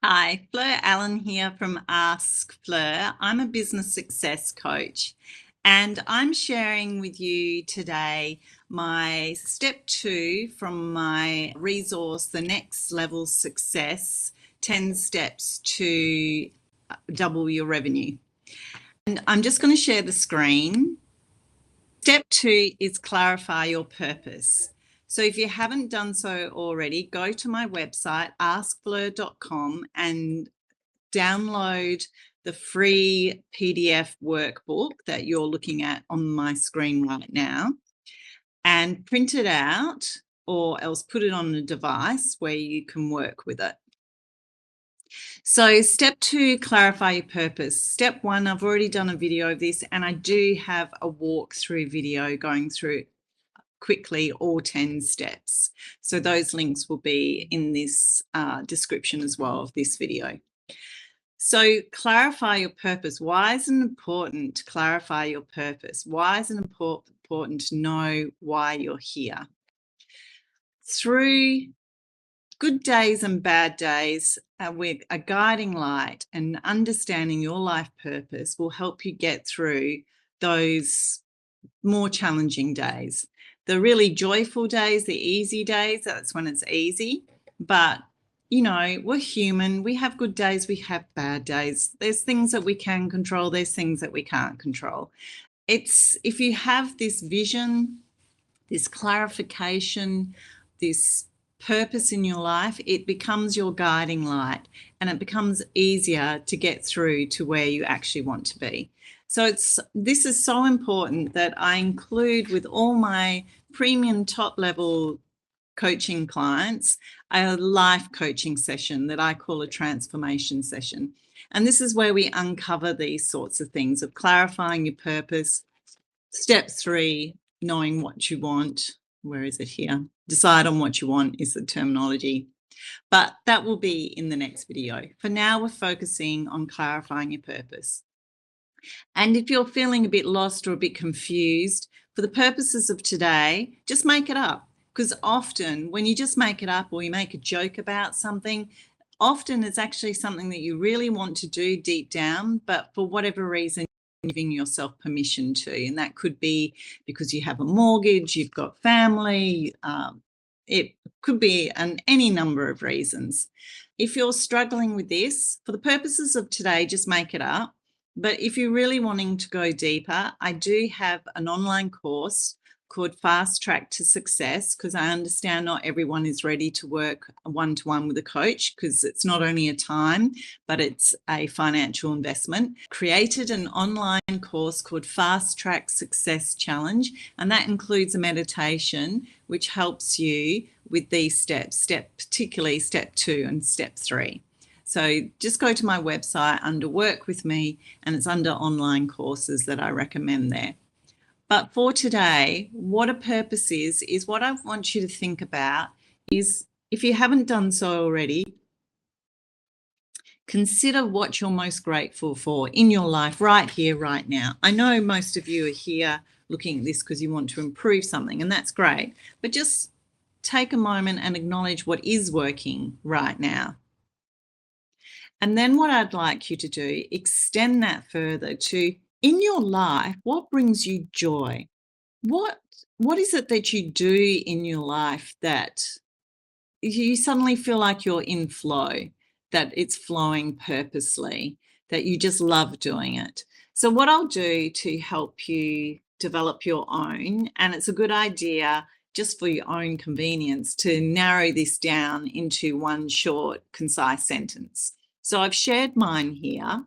Hi, Fleur Allen here from Ask Fleur. I'm a business success coach, and I'm sharing with you today my step 2 from my resource, The Next Level Success 10 Steps to Double Your Revenue. And I'm just going to share the screen. Step 2 is clarify your purpose. So if you haven't done so already, go to my website, askfleur.com, and download the free PDF workbook that you're looking at on my screen right now and print it out, or else put it on a device where you can work with it. So step 2, clarify your purpose. Step 1, I've already done a video of this, and I do have a walkthrough video going through quickly all 10 steps. So those links will be in this description as well of this video. So clarify your purpose. Why is it important to clarify your purpose? Why is it important to know why you're here? Through good days and bad days, with a guiding light and understanding your life purpose will help you get through those more challenging days. The really joyful days, the easy days, that's when it's easy. But, you know, we're human. We have good days, we have bad days. There's things that we can control, there's things that we can't control. It's if you have this vision, this clarification, this purpose in your life, it becomes your guiding light, and it becomes easier to get through to where you actually want to be. So this is so important that I include with all my premium top level coaching clients a life coaching session that I call a transformation session. And this is where we uncover these sorts of things of clarifying your purpose. Step 3, knowing what you want. Where is it here? Decide on what you want is the terminology. But that will be in the next video. For now, we're focusing on clarifying your purpose. And if you're feeling a bit lost or a bit confused, for the purposes of today, just make it up. Because often when you just make it up or you make a joke about something, often it's actually something that you really want to do deep down, but for whatever reason, giving yourself permission to. And that could be because you have a mortgage, you've got family, it could be any number of reasons. If you're struggling with this, for the purposes of today, just make it up. But if you're really wanting to go deeper, I do have an online course called Fast Track to Success, because I understand not everyone is ready to work one-to-one with a coach, because it's not only a time, but it's a financial investment. Created an online course called Fast Track Success Challenge, and that includes a meditation which helps you with these steps, particularly step 2 and step 3. So just go to my website under Work With Me, and it's under online courses that I recommend there. But for today, what a purpose is what I want you to think about is, if you haven't done so already, consider what you're most grateful for in your life right here, right now. I know most of you are here looking at this because you want to improve something, and that's great. But just take a moment and acknowledge what is working right now. And then what I'd like you to do, extend that further to, in your life, what brings you joy? What is it that you do in your life that you suddenly feel like you're in flow, that it's flowing purposely, that you just love doing it? So what I'll do to help you develop your own, and it's a good idea just for your own convenience to narrow this down into one short, concise sentence. So I've shared mine here.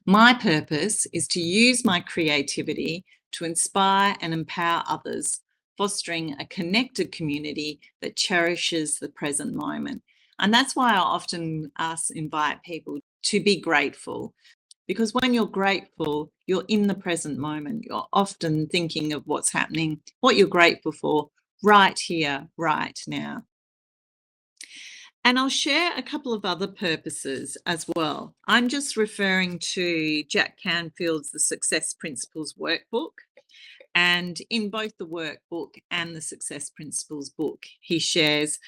My purpose is to use my creativity to inspire and empower others, fostering a connected community that cherishes the present moment. And that's why I often invite people to be grateful, because when you're grateful, you're in the present moment. You're often thinking of what's happening, what you're grateful for right here, right now. And I'll share a couple of other purposes as well. I'm just referring to Jack Canfield's The Success Principles workbook. And in both the workbook and the Success Principles book, he shares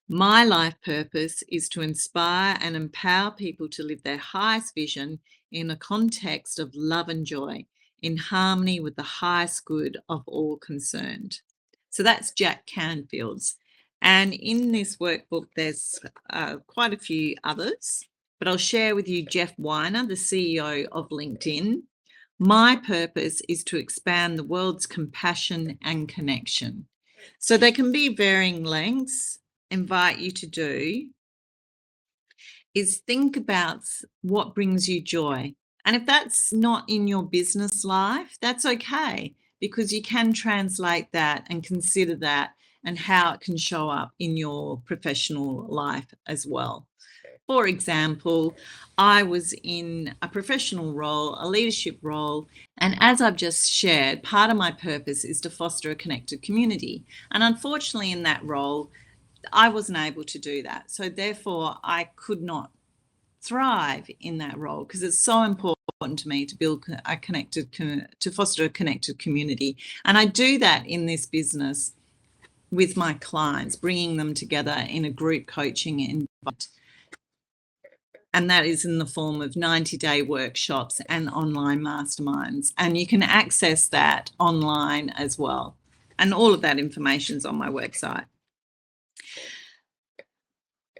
My life purpose is to inspire and empower people to live their highest vision in a context of love and joy, in harmony with the highest good of all concerned. So that's Jack Canfield's. And in this workbook, there's quite a few others, but I'll share with you Jeff Weiner, the CEO of LinkedIn. My purpose is to expand the world's compassion and connection. So they can be varying lengths. Invite you to do is think about what brings you joy. And if that's not in your business life, that's okay, because you can translate that and consider that and how it can show up in your professional life as well. For example, I was in a professional role, a leadership role, and as I've just shared, part of my purpose is to foster a connected community. And unfortunately, in that role, I wasn't able to do that. So therefore, I could not thrive in that role, because it's so important to me to build a connected, to foster a connected community. And I do that in this business with my clients, bringing them together in a group coaching environment. And that is in the form of 90-day workshops and online masterminds. And you can access that online as well. And all of that information is on my website.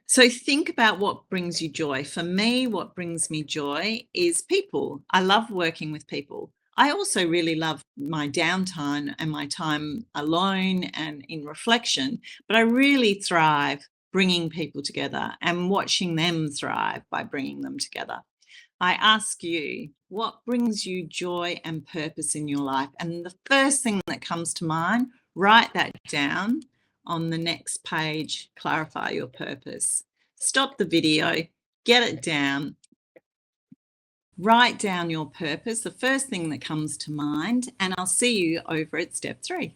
So think about what brings you joy. For me, what brings me joy is people. I love working with people. I also really love my downtime and my time alone and in reflection, but I really thrive bringing people together and watching them thrive by bringing them together. I ask you, what brings you joy and purpose in your life? And the first thing that comes to mind, write that down on the next page. Clarify your purpose. Stop the video, get it down, write down your purpose, the first thing that comes to mind, and I'll see you over at step 3.